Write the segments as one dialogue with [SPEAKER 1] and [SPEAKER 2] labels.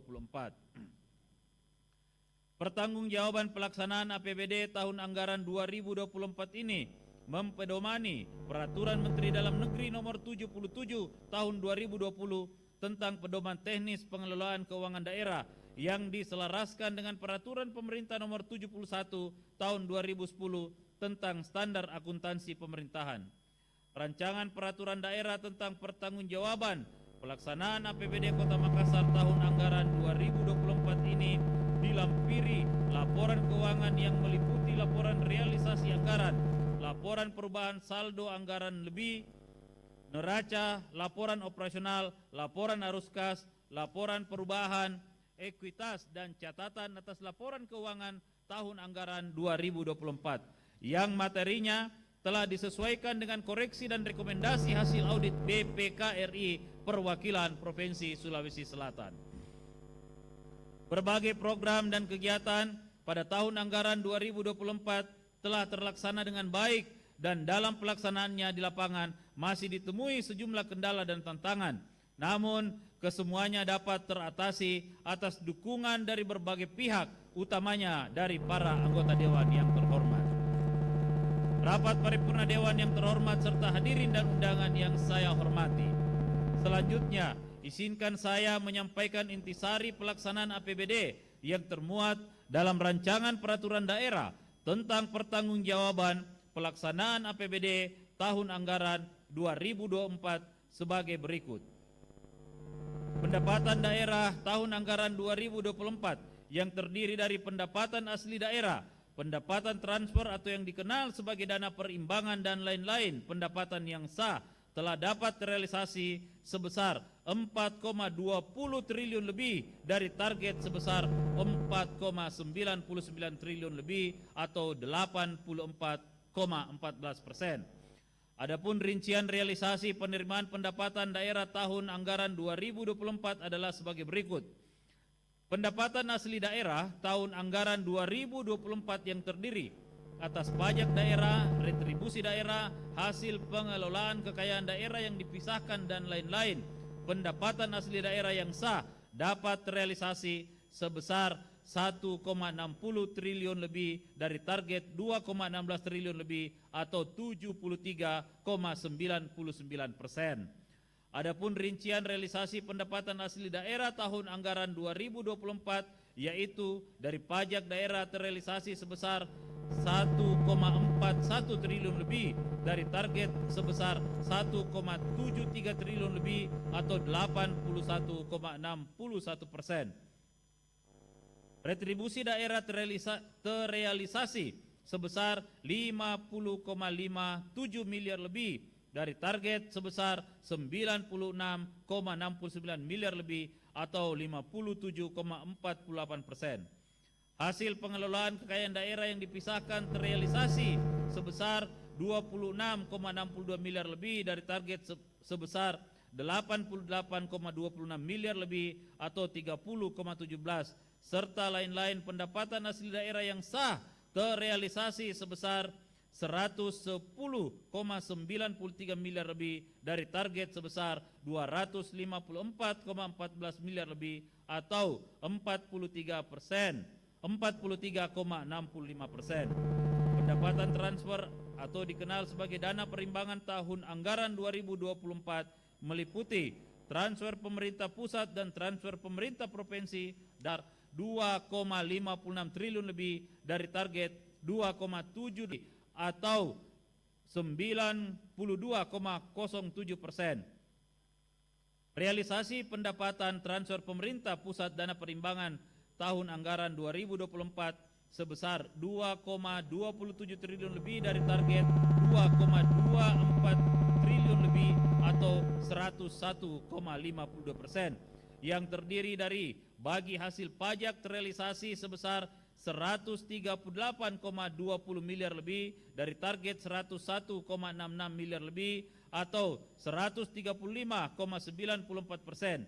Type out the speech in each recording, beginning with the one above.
[SPEAKER 1] 2024. Pertanggungjawaban pelaksanaan APBD tahun anggaran 2024 ini mempedomani Peraturan Menteri Dalam Negeri Nomor 77 Tahun 2020 tentang pedoman teknis pengelolaan keuangan daerah yang diselaraskan dengan Peraturan Pemerintah Nomor 71 Tahun 2010 tentang standar akuntansi pemerintahan. Rancangan peraturan daerah tentang pertanggungjawaban pelaksanaan APBD Kota Makassar tahun anggaran 2024 ini dilampiri laporan keuangan yang meliputi laporan realisasi anggaran, laporan perubahan saldo anggaran lebih, neraca, laporan operasional, laporan arus kas, laporan perubahan, ekuitas, dan catatan atas laporan keuangan tahun anggaran 2024 yang materinya telah disesuaikan dengan koreksi dan rekomendasi hasil audit BPK RI Perwakilan Provinsi Sulawesi Selatan. Berbagai program dan kegiatan pada tahun anggaran 2024 telah terlaksana dengan baik dan dalam pelaksanaannya di lapangan masih ditemui sejumlah kendala dan tantangan. Namun kesemuanya dapat teratasi atas dukungan dari berbagai pihak, utamanya dari para anggota Dewan yang terhormat. Rapat Paripurna Dewan yang terhormat serta hadirin dan undangan yang saya hormati. Selanjutnya, izinkan saya menyampaikan intisari pelaksanaan APBD yang termuat dalam rancangan peraturan daerah tentang pertanggungjawaban pelaksanaan APBD tahun anggaran 2024 sebagai berikut. Pendapatan daerah tahun anggaran 2024 yang terdiri dari pendapatan asli daerah, pendapatan transfer atau yang dikenal sebagai dana perimbangan dan lain-lain pendapatan yang sah telah dapat terrealisasi sebesar 4,20 triliun lebih dari target sebesar 4,99 triliun lebih atau 84,14%. Adapun rincian realisasi penerimaan pendapatan daerah tahun anggaran 2024 adalah sebagai berikut. Pendapatan asli daerah tahun anggaran 2024 yang terdiri atas pajak daerah, retribusi daerah, hasil pengelolaan kekayaan daerah yang dipisahkan dan lain-lain, pendapatan asli daerah yang sah dapat terrealisasi sebesar 1,60 triliun lebih dari target 2,16 triliun lebih atau 73,99%. Adapun rincian realisasi pendapatan asli daerah tahun anggaran 2024 yaitu dari pajak daerah terrealisasi sebesar 1,41 triliun lebih dari target sebesar 1,73 triliun lebih atau 81,61%. Retribusi daerah terrealisasi sebesar 50,57 miliar lebih dari target sebesar 96,69 miliar lebih atau 57,48%. Hasil pengelolaan kekayaan daerah yang dipisahkan terrealisasi sebesar 26,62 miliar lebih dari target sebesar 88,26 miliar lebih atau 30,17 serta lain-lain pendapatan asli daerah yang sah terrealisasi sebesar 110,93 miliar lebih dari target sebesar 254,14 miliar lebih atau 43,65%. Pendapatan transfer atau dikenal sebagai dana perimbangan tahun anggaran 2024 meliputi transfer pemerintah pusat dan transfer pemerintah provinsi dar 2,56 triliun lebih dari target 2,7 atau 92,07%. Realisasi pendapatan transfer pemerintah pusat dana perimbangan tahun anggaran 2024 sebesar 2,27 triliun lebih dari target 2,24 triliun lebih atau 101,52%, yang terdiri dari bagi hasil pajak terrealisasi sebesar 138,20 miliar lebih dari target 101,66 miliar lebih atau 135,94%.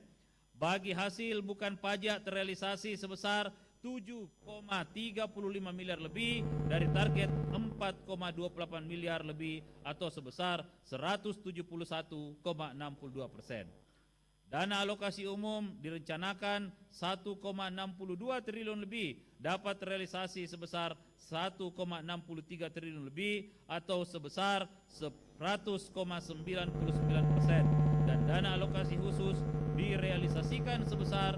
[SPEAKER 1] Bagi hasil bukan pajak terrealisasi sebesar 7,35 miliar lebih dari target 4,28 miliar lebih atau sebesar 171,62%. Dana alokasi umum direncanakan 1,62 triliun lebih dapat terrealisasi sebesar 1,63 triliun lebih atau sebesar 100,99%, dan dana alokasi khusus direalisasikan sebesar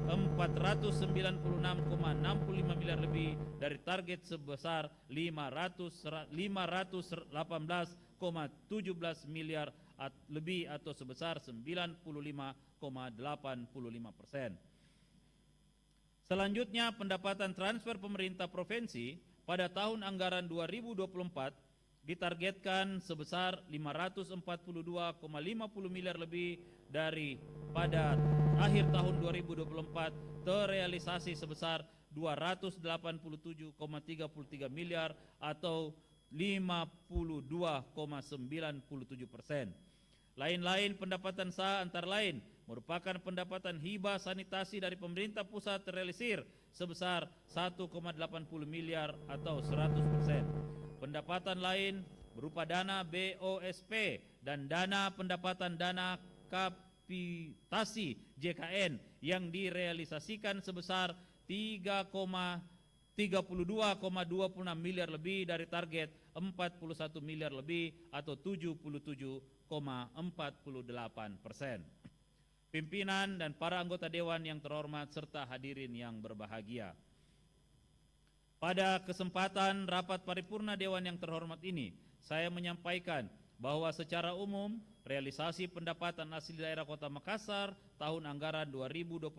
[SPEAKER 1] 496,65 miliar lebih dari target sebesar 518,17 miliar lebih atau sebesar 95,85%. Selanjutnya, pendapatan transfer pemerintah provinsi pada tahun anggaran 2024 ditargetkan sebesar 542,50 miliar lebih dari pada akhir tahun 2024 terrealisasi sebesar 287,33 miliar atau 52,97%. Lain-lain pendapatan sah antara lain merupakan pendapatan hibah sanitasi dari pemerintah pusat terrealisir sebesar 1,80 miliar atau 100%. Pendapatan lain berupa dana BOSP dan dana pendapatan dana kapitasi JKN yang direalisasikan sebesar 32,26 miliar lebih dari target 41 miliar lebih atau 77,48%. Pimpinan dan para anggota dewan yang terhormat serta hadirin yang berbahagia. Pada kesempatan rapat paripurna dewan yang terhormat ini, saya menyampaikan bahwa secara umum realisasi pendapatan asli daerah Kota Makassar tahun anggaran 2024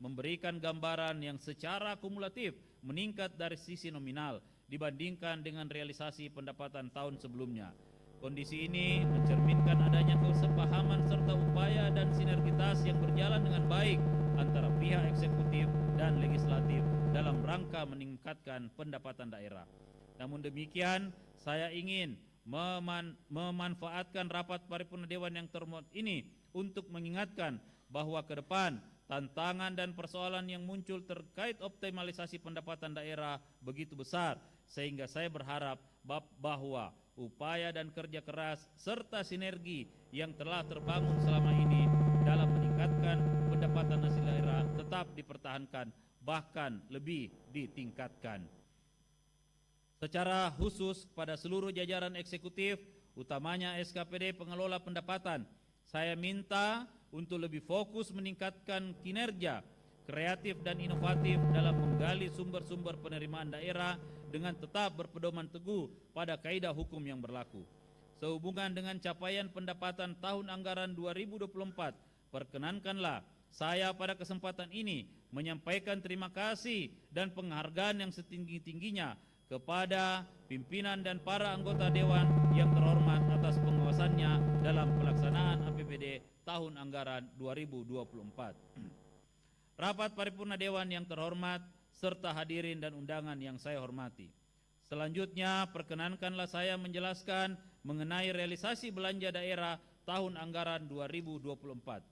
[SPEAKER 1] memberikan gambaran yang secara kumulatif meningkat dari sisi nominal dibandingkan dengan realisasi pendapatan tahun sebelumnya. Kondisi ini mencerminkan adanya kesepahaman serta upaya dan sinergitas yang berjalan dengan baik antara pihak eksekutif dan legislatif dalam rangka meningkatkan pendapatan daerah. Namun demikian, saya ingin memanfaatkan rapat paripurna dewan yang terhormat ini untuk mengingatkan bahwa ke depan tantangan dan persoalan yang muncul terkait optimalisasi pendapatan daerah begitu besar, sehingga saya berharap bahwa upaya dan kerja keras serta sinergi yang telah terbangun selama ini dalam meningkatkan pendapatan asli daerah tetap dipertahankan, bahkan lebih ditingkatkan. Secara khusus pada seluruh jajaran eksekutif, utamanya SKPD pengelola pendapatan, saya minta untuk lebih fokus meningkatkan kinerja kreatif dan inovatif dalam menggali sumber-sumber penerimaan daerah dengan tetap berpedoman teguh pada kaidah hukum yang berlaku. Sehubungan dengan capaian pendapatan tahun anggaran 2024, perkenankanlah saya pada kesempatan ini menyampaikan terima kasih dan penghargaan yang setinggi-tingginya kepada pimpinan dan para anggota dewan yang terhormat atas pengawasannya dalam pelaksanaan APBD tahun anggaran 2024. Rapat paripurna dewan yang terhormat serta hadirin dan undangan yang saya hormati. Selanjutnya, perkenankanlah saya menjelaskan mengenai realisasi belanja daerah tahun anggaran 2024.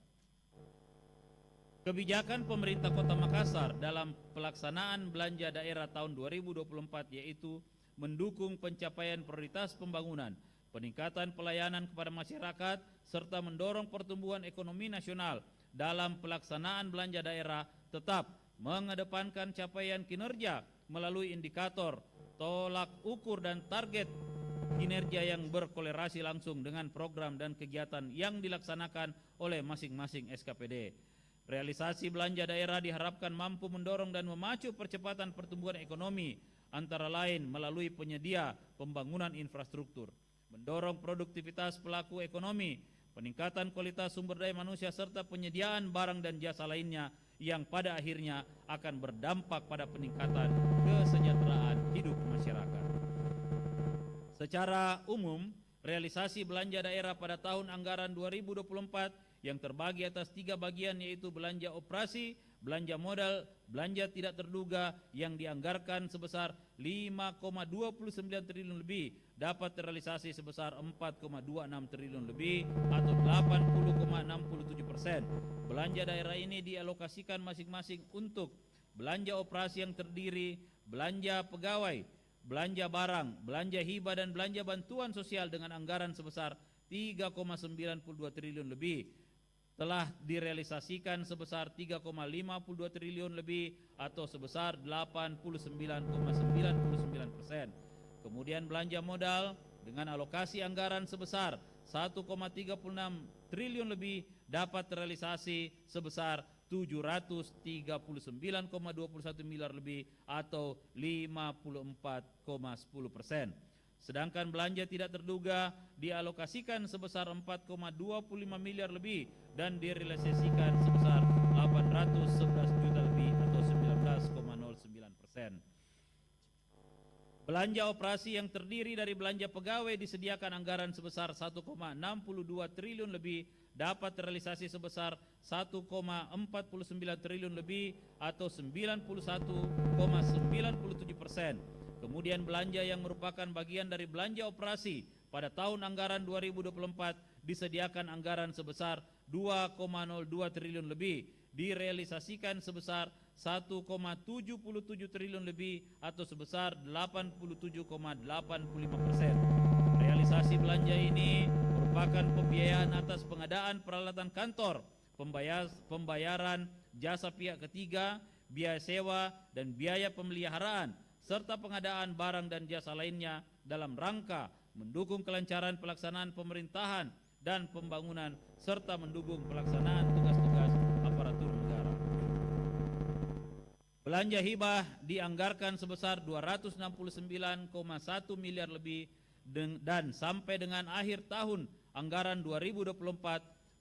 [SPEAKER 1] Kebijakan pemerintah Kota Makassar dalam pelaksanaan belanja daerah tahun 2024 yaitu mendukung pencapaian prioritas pembangunan, peningkatan pelayanan kepada masyarakat, serta mendorong pertumbuhan ekonomi nasional. Dalam pelaksanaan belanja daerah tetap mengedepankan capaian kinerja melalui indikator, tolak ukur dan target kinerja yang berkolerasi langsung dengan program dan kegiatan yang dilaksanakan oleh masing-masing SKPD. Realisasi belanja daerah diharapkan mampu mendorong dan memacu percepatan pertumbuhan ekonomi, antara lain melalui penyedia pembangunan infrastruktur, mendorong produktivitas pelaku ekonomi, peningkatan kualitas sumber daya manusia, serta penyediaan barang dan jasa lainnya yang pada akhirnya akan berdampak pada peningkatan kesejahteraan hidup masyarakat. Secara umum, realisasi belanja daerah pada tahun anggaran 2024 yang terbagi atas 3 bagian yaitu belanja operasi, belanja modal, belanja tidak terduga yang dianggarkan sebesar 5,29 triliun lebih dapat terrealisasi sebesar 4,26 triliun lebih atau 80,67%. Belanja daerah ini dialokasikan masing-masing untuk belanja operasi yang terdiri belanja pegawai, belanja barang, belanja hibah dan belanja bantuan sosial dengan anggaran sebesar 3,92 triliun lebih. telah direalisasikan sebesar 3,52 triliun lebih atau sebesar 89,99%. Kemudian belanja modal dengan alokasi anggaran sebesar 1,36 triliun lebih dapat terrealisasi sebesar 739,21 miliar lebih atau 54,10%. Sedangkan belanja tidak terduga dialokasikan sebesar 4,25 miliar lebih dan direalisasikan sebesar 811 juta lebih atau 19,09%. Belanja operasi yang terdiri dari belanja pegawai disediakan anggaran sebesar 1,62 triliun lebih dapat terrealisasi sebesar 1,49 triliun lebih atau 91,97%. Kemudian belanja yang merupakan bagian dari belanja operasi pada tahun anggaran 2024 disediakan anggaran sebesar 2,02 triliun lebih, direalisasikan sebesar 1,77 triliun lebih atau sebesar 87,85%. Realisasi belanja ini merupakan pembiayaan atas pengadaan peralatan kantor, pembayaran jasa pihak ketiga, biaya sewa dan biaya pemeliharaan, serta pengadaan barang dan jasa lainnya dalam rangka mendukung kelancaran pelaksanaan pemerintahan dan pembangunan serta mendukung pelaksanaan tugas-tugas aparatur negara. Belanja hibah dianggarkan sebesar 269,1 miliar lebih dan sampai dengan akhir tahun anggaran 2024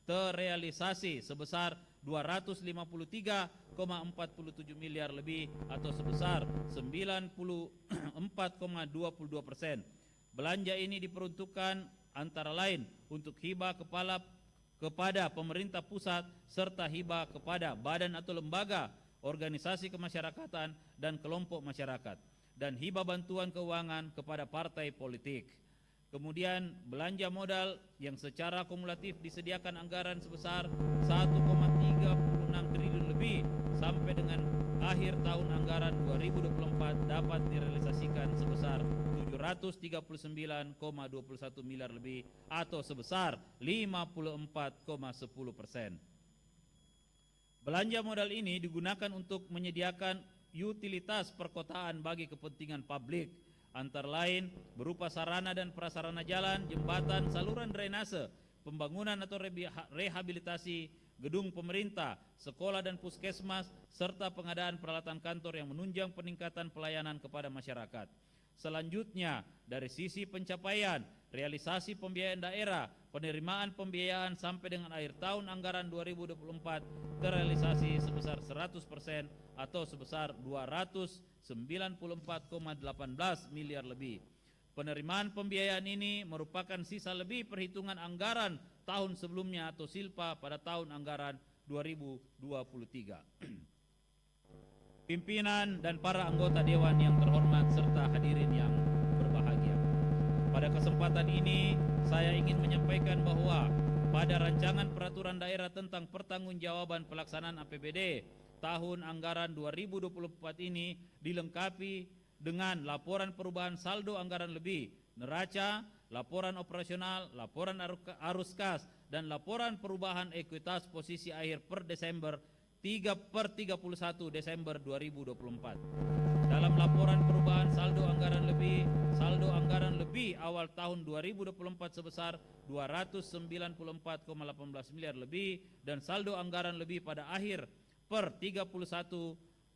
[SPEAKER 1] terrealisasi sebesar 253,47 miliar lebih atau sebesar 94,22%. Belanja ini diperuntukkan antara lain untuk hibah kepada pemerintah pusat serta hibah kepada badan atau lembaga, organisasi kemasyarakatan dan kelompok masyarakat, dan hibah bantuan keuangan kepada partai politik. Kemudian belanja modal yang secara kumulatif disediakan anggaran sebesar 1,36 triliun lebih sampai dengan akhir tahun anggaran 2024 dapat direalisasikan sebesar 739,21 miliar lebih atau sebesar 54,10%. Belanja modal ini digunakan untuk menyediakan utilitas perkotaan bagi kepentingan publik, antara lain berupa sarana dan prasarana jalan, jembatan, saluran drainase, pembangunan atau rehabilitasi gedung pemerintah, sekolah dan puskesmas, serta pengadaan peralatan kantor yang menunjang peningkatan pelayanan kepada masyarakat. Selanjutnya, dari sisi pencapaian, realisasi pembiayaan daerah, penerimaan pembiayaan sampai dengan akhir tahun anggaran 2024 terrealisasi sebesar 100% atau sebesar 294,18 miliar lebih. Penerimaan pembiayaan ini merupakan sisa lebih perhitungan anggaran tahun sebelumnya atau silpa pada tahun anggaran 2023. Pimpinan dan para anggota dewan yang terhormat serta hadirin yang berbahagia. Pada kesempatan ini saya ingin menyampaikan bahwa pada rancangan peraturan daerah tentang pertanggungjawaban pelaksanaan APBD tahun anggaran 2024 ini dilengkapi dengan laporan perubahan saldo anggaran lebih, neraca, laporan operasional, laporan arus kas, dan laporan perubahan ekuitas posisi akhir per Desember 31 Desember 2024. Dalam laporan perubahan saldo anggaran lebih awal tahun 2024 sebesar 294,18 miliar lebih dan saldo anggaran lebih pada akhir per 31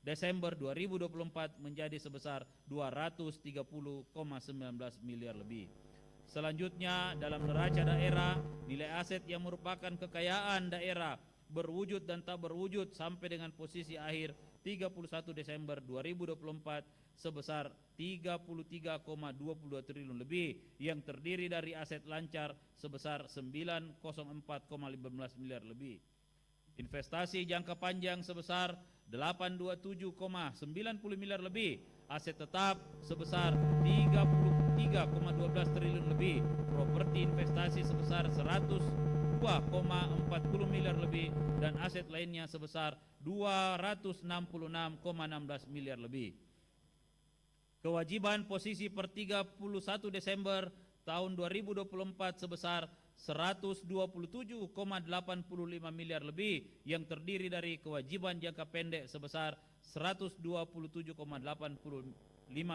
[SPEAKER 1] Desember 2024 menjadi sebesar 230,19 miliar lebih. Selanjutnya, dalam neraca daerah, nilai aset yang merupakan kekayaan daerah berwujud dan tak berwujud sampai dengan posisi akhir 31 Desember 2024 sebesar 33,22 triliun lebih yang terdiri dari aset lancar sebesar 904,15 miliar lebih. Investasi jangka panjang sebesar 827,90 miliar lebih, aset tetap sebesar 33,12 triliun lebih, properti investasi sebesar 102,40 miliar lebih, dan aset lainnya sebesar 266,16 miliar lebih. Kewajiban posisi per 31 Desember tahun 2024 sebesar 127,85 miliar lebih yang terdiri dari kewajiban jangka pendek sebesar 127,85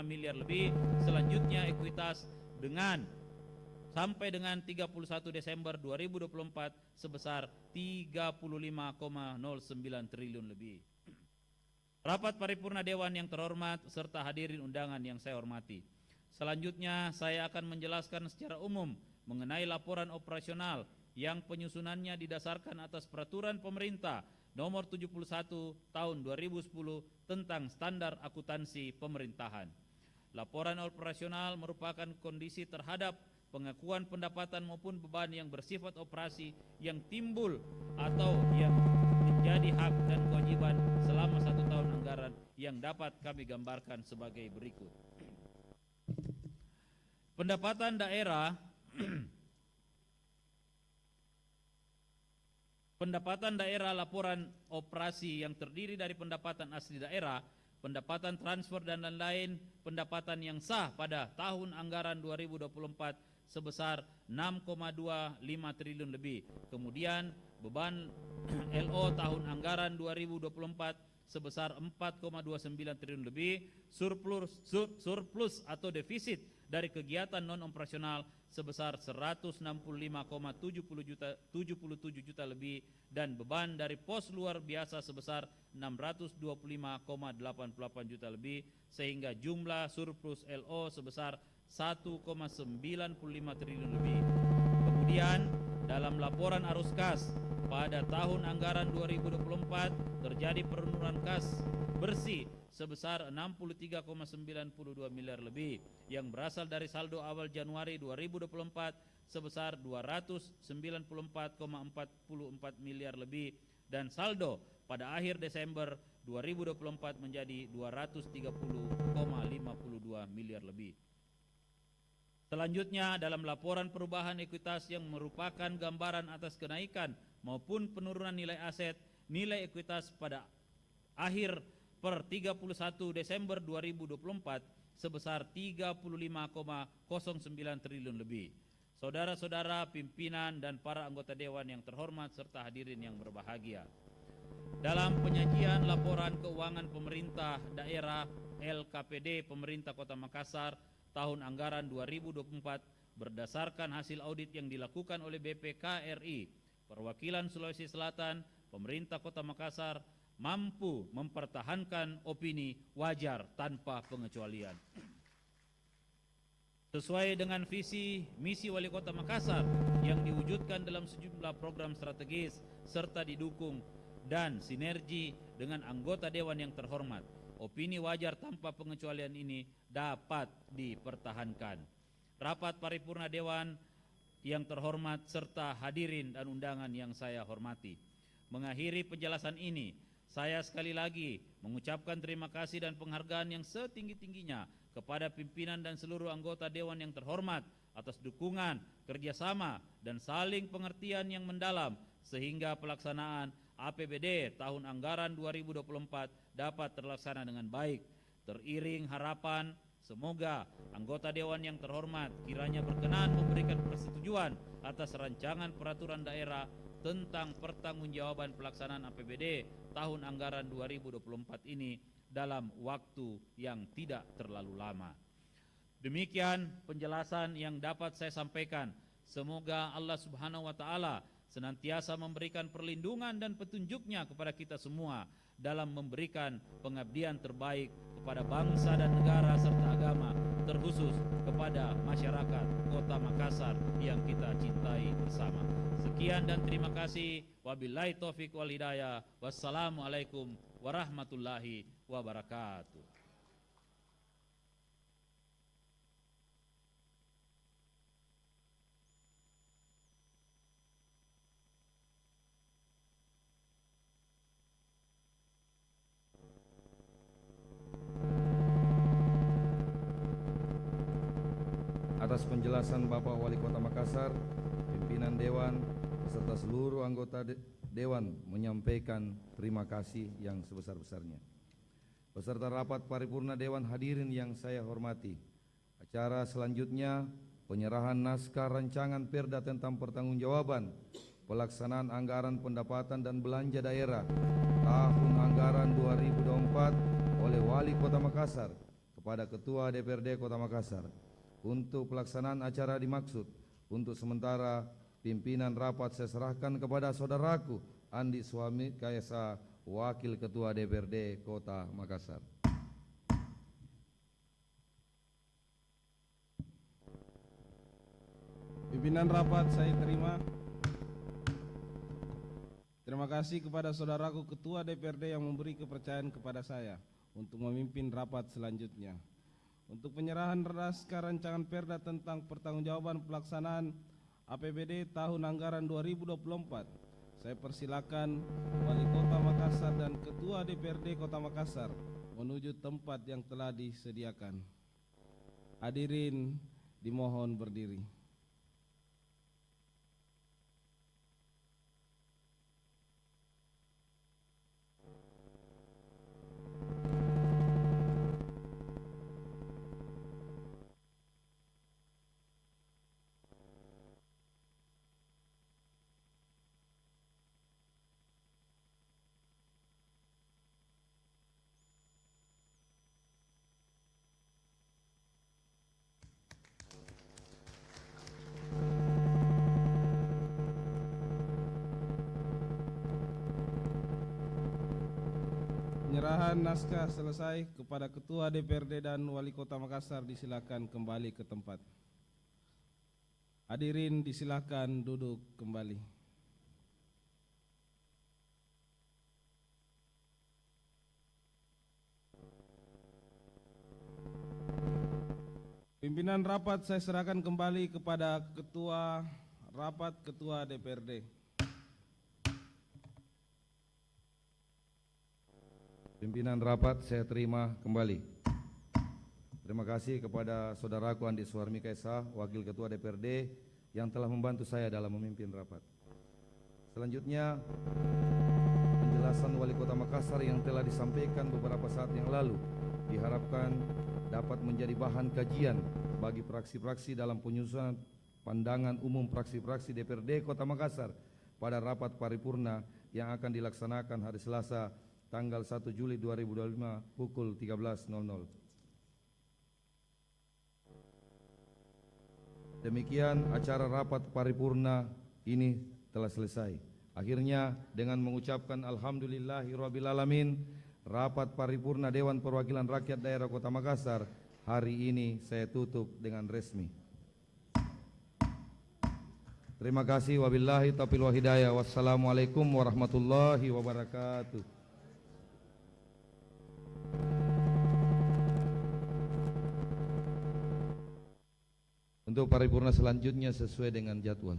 [SPEAKER 1] miliar lebih. Selanjutnya ekuitas sampai dengan 31 Desember 2024 sebesar 35,09 triliun lebih. Rapat paripurna Dewan yang terhormat serta hadirin undangan yang saya hormati. Selanjutnya saya akan menjelaskan secara umum mengenai laporan operasional yang penyusunannya didasarkan atas peraturan pemerintah nomor 71 tahun 2010 tentang standar akuntansi pemerintahan. Laporan operasional merupakan kondisi terhadap pengakuan pendapatan maupun beban yang bersifat operasi yang timbul atau yang menjadi hak dan kewajiban selama 1 tahun anggaran yang dapat kami gambarkan sebagai berikut. Pendapatan daerah pendapatan daerah laporan operasi yang terdiri dari pendapatan asli daerah, pendapatan transfer dan lain-lain, pendapatan yang sah pada tahun anggaran 2024 sebesar 6,25 triliun lebih. Kemudian beban LO tahun anggaran 2024 sebesar 4,29 triliun lebih, surplus atau defisit dari kegiatan non operasional sebesar 165,77 juta lebih, dan beban dari pos luar biasa sebesar 625,88 juta lebih, sehingga jumlah surplus LO sebesar 1,95 triliun lebih. Kemudian dalam laporan arus kas pada tahun anggaran 2024 terjadi penurunan kas bersih sebesar 63,92 miliar lebih yang berasal dari saldo awal Januari 2024 sebesar 294,44 miliar lebih, dan saldo pada akhir Desember 2024 menjadi 230,52 miliar lebih. Selanjutnya dalam laporan perubahan ekuitas yang merupakan gambaran atas kenaikan maupun penurunan nilai aset, nilai ekuitas pada akhir per 31 Desember 2024 sebesar 35,09 triliun lebih. Saudara-saudara pimpinan dan para anggota dewan yang terhormat serta hadirin yang berbahagia. Dalam penyajian laporan keuangan pemerintah daerah LKPD Pemerintah Kota Makassar tahun anggaran 2024 berdasarkan hasil audit yang dilakukan oleh BPK RI, Perwakilan Sulawesi Selatan, Pemerintah Kota Makassar mampu mempertahankan opini wajar tanpa pengecualian. Sesuai dengan visi misi Wali Kota Makassar yang diwujudkan dalam sejumlah program strategis serta didukung dan sinergi dengan anggota dewan yang terhormat, opini wajar tanpa pengecualian ini dapat dipertahankan. Rapat paripurna dewan yang terhormat serta hadirin dan undangan yang saya hormati. Mengakhiri penjelasan ini, saya sekali lagi mengucapkan terima kasih dan penghargaan yang setinggi-tingginya kepada pimpinan dan seluruh anggota dewan yang terhormat atas dukungan, kerjasama, dan saling pengertian yang mendalam sehingga pelaksanaan APBD tahun anggaran 2024 dapat terlaksana dengan baik. Teriring harapan semoga anggota dewan yang terhormat kiranya berkenan memberikan persetujuan atas rancangan peraturan daerah tentang pertanggungjawaban pelaksanaan APBD tahun anggaran 2024 ini dalam waktu yang tidak terlalu lama. Demikian penjelasan yang dapat saya sampaikan. Semoga Allah Subhanahu wa taala senantiasa memberikan perlindungan dan petunjuknya kepada kita semua dalam memberikan pengabdian terbaik kepada bangsa dan negara serta agama, terkhusus kepada masyarakat Kota Makassar yang kita cintai bersama. Sekian dan terima kasih. Wabillahi taufik wal hidayah. Wassalamualaikum warahmatullahi wabarakatuh.
[SPEAKER 2] Atas penjelasan Bapak Wali Kota Makassar, pimpinan Dewan beserta seluruh anggota Dewan menyampaikan terima kasih yang sebesar-besarnya. Beserta rapat paripurna Dewan hadirin yang saya hormati, acara selanjutnya penyerahan naskah rancangan perda tentang pertanggungjawaban pelaksanaan anggaran pendapatan dan belanja daerah tahun anggaran 2024 oleh Wali Kota Makassar kepada Ketua DPRD Kota Makassar. Untuk pelaksanaan acara dimaksud, untuk sementara pimpinan rapat saya serahkan kepada saudaraku Andi Suami Kaisa, Wakil Ketua DPRD Kota Makassar.
[SPEAKER 3] Pimpinan rapat saya terima. Terima kasih kepada saudaraku Ketua DPRD yang memberi kepercayaan kepada saya untuk memimpin rapat selanjutnya. Untuk penyerahan naskah rancangan perda tentang pertanggungjawaban pelaksanaan APBD tahun anggaran 2024, saya persilakan Wali Kota Makassar dan Ketua DPRD Kota Makassar menuju tempat yang telah disediakan. Hadirin dimohon berdiri. Penyerahan naskah selesai. Kepada Ketua DPRD dan Wali Kota Makassar disilakan kembali ke tempat. Hadirin disilakan duduk kembali. Pimpinan rapat saya serahkan kembali kepada Ketua Rapat, Ketua DPRD.
[SPEAKER 2] Pimpinan rapat saya terima kembali. Terima kasih kepada saudaraku Andi Suharmi Kaisa, Wakil Ketua DPRD yang telah membantu saya dalam memimpin rapat. Selanjutnya, penjelasan Wali Kota Makassar yang telah disampaikan beberapa saat yang lalu diharapkan dapat menjadi bahan kajian bagi fraksi-fraksi dalam penyusunan pandangan umum fraksi-fraksi DPRD Kota Makassar pada rapat paripurna yang akan dilaksanakan hari Selasa tanggal 1 Juli 2025 pukul 13.00. Demikian acara rapat paripurna ini telah selesai. Akhirnya dengan mengucapkan alhamdulillahirrabbilalamin, rapat paripurna Dewan Perwakilan Rakyat Daerah Kota Makassar hari ini saya tutup dengan resmi. Terima kasih, wabillahi taufiq wal hidayah. Wassalamualaikum warahmatullahi wabarakatuh. Untuk paripurna selanjutnya sesuai dengan jadwal.